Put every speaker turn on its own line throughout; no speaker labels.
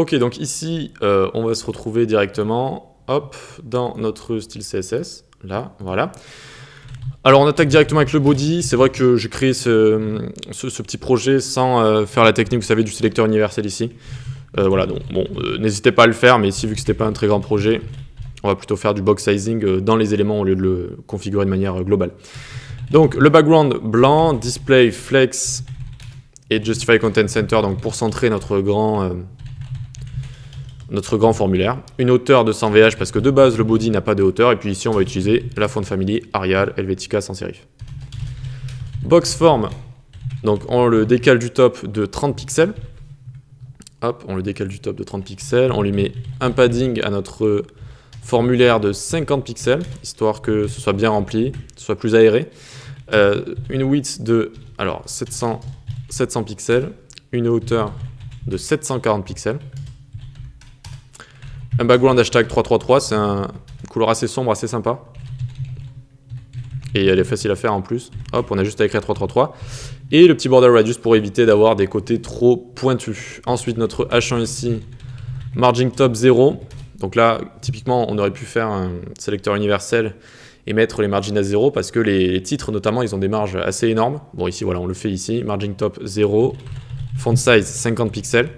Ok, donc ici, on va se retrouver directement, hop, dans notre style CSS. Là, voilà. Alors, on attaque directement avec le body. C'est vrai que j'ai créé ce petit projet sans faire la technique, vous savez, du sélecteur universel ici. Voilà, donc bon, n'hésitez pas à le faire, mais ici, vu que c'était pas un très grand projet, on va plutôt faire du box sizing dans les éléments au lieu de le configurer de manière globale. Donc, le background blanc, display, flex et justify content center, donc pour centrer notre grand formulaire. Une hauteur de 100 VH parce que de base, le body n'a pas de hauteur. Et puis ici, on va utiliser la font family Arial Helvetica sans serif. Box form, donc on le décale du top de 30 pixels. Hop, on le décale du top de 30 pixels. On lui met un padding à notre formulaire de 50 pixels, histoire que ce soit bien rempli, soit plus aéré. Une width de 700 pixels. Une hauteur de 740 pixels. Un background hashtag 333, c'est une couleur assez sombre, assez sympa. Et elle est facile à faire en plus. Hop, on a juste à écrire 333. Et le petit border radius pour éviter d'avoir des côtés trop pointus. Ensuite, notre H1 ici, margin top 0. Donc là, typiquement, on aurait pu faire un sélecteur universel et mettre les margins à 0 parce que les titres, notamment, ils ont des marges assez énormes. Bon, ici, voilà, on le fait ici. Margin top 0, font size 50 pixels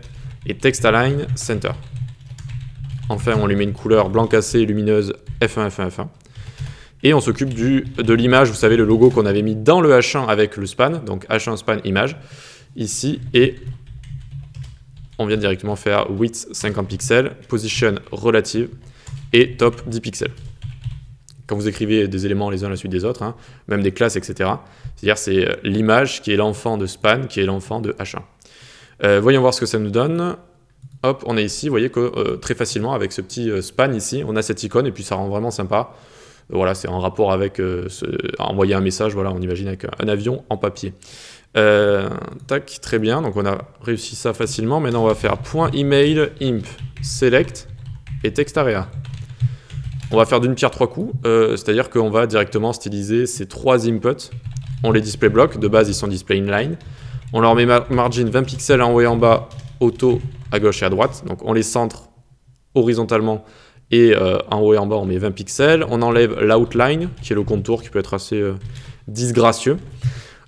et text align center. Enfin, on lui met une couleur blanc cassé, lumineuse, F1, F1, F1. Et on s'occupe de l'image, vous savez, le logo qu'on avait mis dans le H1 avec le span, donc H1 span image, ici, et on vient directement faire width 50 pixels, position relative, et top 10 pixels. Quand vous écrivez des éléments les uns à la suite des autres, hein, même des classes, etc., c'est-à-dire c'est l'image qui est l'enfant de span, qui est l'enfant de H1. Voyons voir ce que ça nous donne. Hop, on est ici, vous voyez que très facilement, avec ce petit span ici, on a cette icône, et puis ça rend vraiment sympa. Voilà, c'est en rapport avec envoyer un message, voilà, on imagine avec un avion en papier. Tac, très bien, donc on a réussi ça facilement. Maintenant, on va faire .email imp select et text area. On va faire d'une pierre trois coups, c'est-à-dire qu'on va directement styliser ces trois inputs. On les display block, de base ils sont display inline. On leur met margin 20 pixels en haut et en bas, auto à gauche et à droite. Donc on les centre horizontalement et en haut et en bas on met 20 pixels. On enlève l'outline qui est le contour qui peut être assez disgracieux.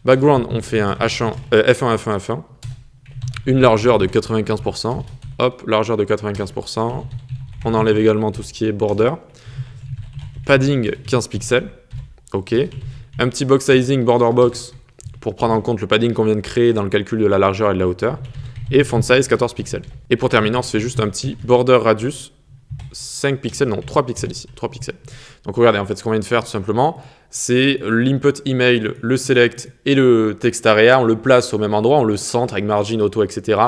Background, on fait un H1, F1, F1, F1. Une largeur de 95%. Hop, largeur de 95%. On enlève également tout ce qui est border. Padding 15 pixels. Ok. Un petit box sizing border box pour prendre en compte le padding qu'on vient de créer dans le calcul de la largeur et de la hauteur. Et font size 14 pixels. Et pour terminer, on se fait juste un petit border radius 5 pixels, non 3 pixels ici, 3 pixels. Donc regardez, en fait ce qu'on vient de faire tout simplement, c'est l'input email, le select et le text area, on le place au même endroit, on le centre avec margin, auto, etc.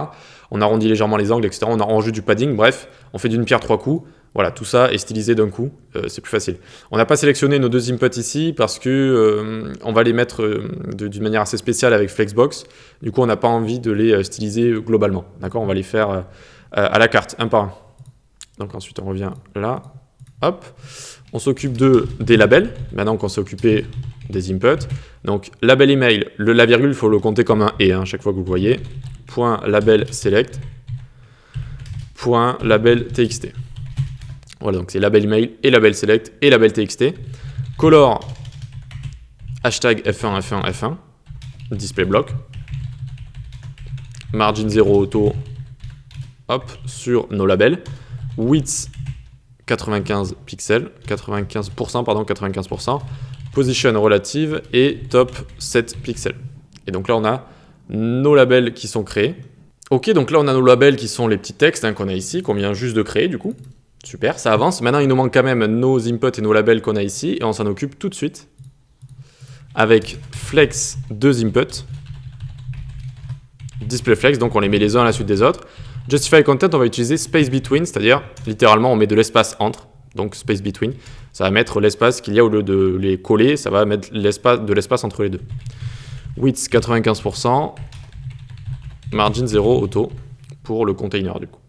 On arrondit légèrement les angles, etc. On arrange du padding, bref, on fait d'une pierre trois coups. Voilà, tout ça est stylisé d'un coup, c'est plus facile. On n'a pas sélectionné nos deux inputs ici parce que on va les mettre d'une manière assez spéciale avec Flexbox. Du coup, on n'a pas envie de les styliser globalement. D'accord, on va les faire à la carte, un par un. Donc ensuite, on revient là. Hop, on s'occupe des labels, maintenant qu'on s'est occupé des inputs. Donc, label email, la virgule, il faut le compter comme un « et » hein, chaque fois que vous le voyez. Point label select, point label txt. Voilà, donc c'est label email et label select et label txt. Color, hashtag F1, F1, F1. Display block. Margin 0 auto, hop, sur nos labels. Width, 95 pixels, 95%, pardon, 95%. Position relative et top 7 pixels. Et donc là, on a nos labels qui sont créés. Ok, donc là, on a nos labels qui sont les petits textes hein, qu'on a ici, qu'on vient juste de créer du coup. Super, ça avance. Maintenant, il nous manque quand même nos inputs et nos labels qu'on a ici. Et on s'en occupe tout de suite avec flex 2 inputs. Display flex, donc on les met les uns à la suite des autres. Justify content, on va utiliser space between, c'est-à-dire littéralement on met de l'espace entre. Donc space between, ça va mettre l'espace qu'il y a au lieu de les coller, ça va mettre de l'espace entre les deux. Width 95%, margin 0 auto pour le container du coup.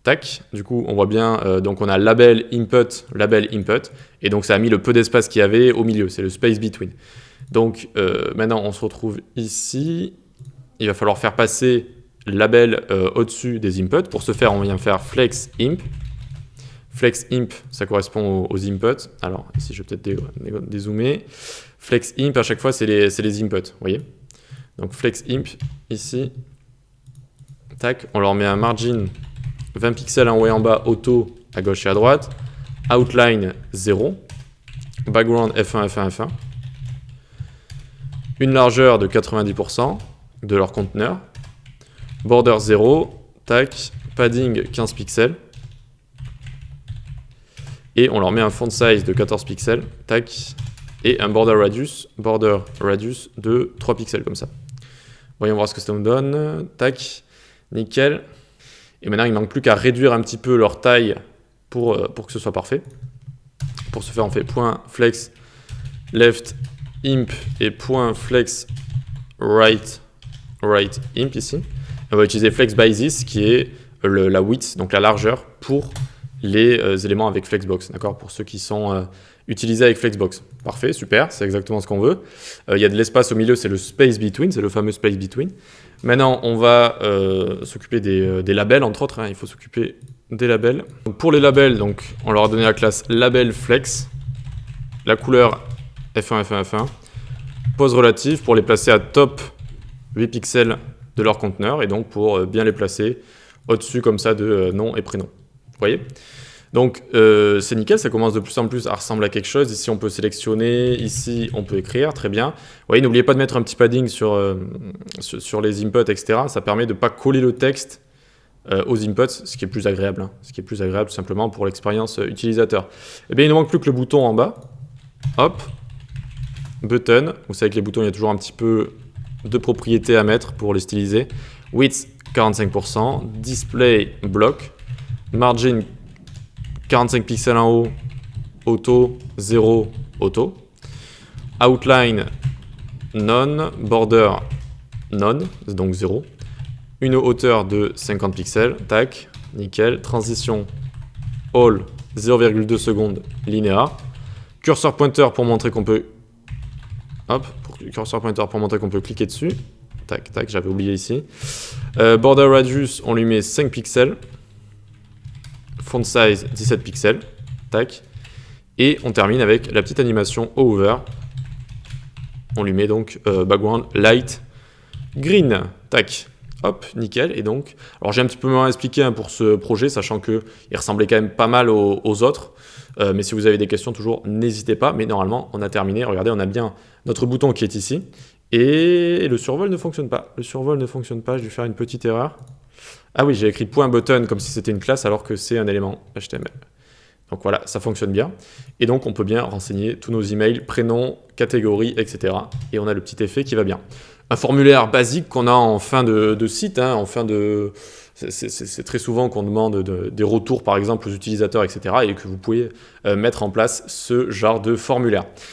Tac, du coup on voit bien, donc on a label input, et donc ça a mis le peu d'espace qu'il y avait au milieu, c'est le space between. Donc maintenant on se retrouve ici, il va falloir faire passer label au-dessus des inputs. Pour ce faire, on vient faire flex imp. Flex imp, ça correspond aux inputs. Alors, ici, je vais peut-être dézoomer. Flex imp, à chaque fois, c'est les inputs, vous voyez. Donc, flex imp, ici, tac, on leur met un margin 20 pixels en haut et en bas, auto à gauche et à droite, outline 0, background F1, F1, F1, une largeur de 90% de leur conteneur, border 0, tac, padding 15 pixels, et on leur met un font size de 14 pixels, tac, et un border radius de 3 pixels comme ça. Voyons voir ce que ça nous donne, tac, nickel. Et maintenant, il ne manque plus qu'à réduire un petit peu leur taille pour que ce soit parfait. Pour ce faire, on fait .flex left imp et .flex right imp ici. On va utiliser flex by this qui est la width, donc la largeur pour les éléments avec flexbox, d'accord, pour ceux qui sont utilisés avec flexbox. Parfait, super, c'est exactement ce qu'on veut. Il y a de l'espace au milieu, c'est le space between, c'est le fameux space between. Maintenant, on va s'occuper des labels, entre autres, hein, il faut s'occuper des labels. Donc, pour les labels, donc, on leur a donné la classe label flex, la couleur F1, F1, F1, pose relative pour les placer à top 8 pixels de leur conteneur, et donc pour bien les placer au-dessus comme ça de nom et prénom. Vous voyez? Donc c'est nickel, ça commence de plus en plus à ressembler à quelque chose. Ici on peut sélectionner, ici on peut écrire, très bien. Vous voyez, n'oubliez pas de mettre un petit padding sur les inputs, etc. Ça permet de ne pas coller le texte aux inputs, ce qui est plus agréable. Hein. Ce qui est plus agréable tout simplement pour l'expérience utilisateur. Et bien il ne manque plus que le bouton en bas. Hop, button. Vous savez que les boutons, il y a toujours un petit peu de propriétés à mettre pour les styliser. Width 45%, display block, margin 45 pixels en haut, auto 0, auto, outline none, border none, donc 0, une hauteur de 50 pixels, tac, nickel, transition all 0,2 secondes linéaire, cursor pointer pour montrer qu'on peut, cursor pointer pour montrer qu'on peut cliquer dessus, tac, tac, j'avais oublié ici, border radius, on lui met 5 pixels, font size 17 pixels, tac, et on termine avec la petite animation over. On lui met donc background light green, tac, hop, nickel. Et donc, alors j'ai un petit peu moins expliqué hein, pour ce projet, sachant que il ressemblait quand même pas mal aux autres. Mais si vous avez des questions, toujours n'hésitez pas. Mais normalement, on a terminé. Regardez, on a bien notre bouton qui est ici, et le survol ne fonctionne pas. Le survol ne fonctionne pas. Je vais faire une petite erreur. Ah oui, j'ai écrit .button comme si c'était une classe alors que c'est un élément HTML. Donc voilà, ça fonctionne bien. Et donc on peut bien renseigner tous nos emails, prénoms, catégories, etc. Et on a le petit effet qui va bien. Un formulaire basique qu'on a en fin de site, hein, en fin de... C'est très souvent qu'on demande des retours par exemple aux utilisateurs, etc. Et que vous pouvez mettre en place ce genre de formulaire.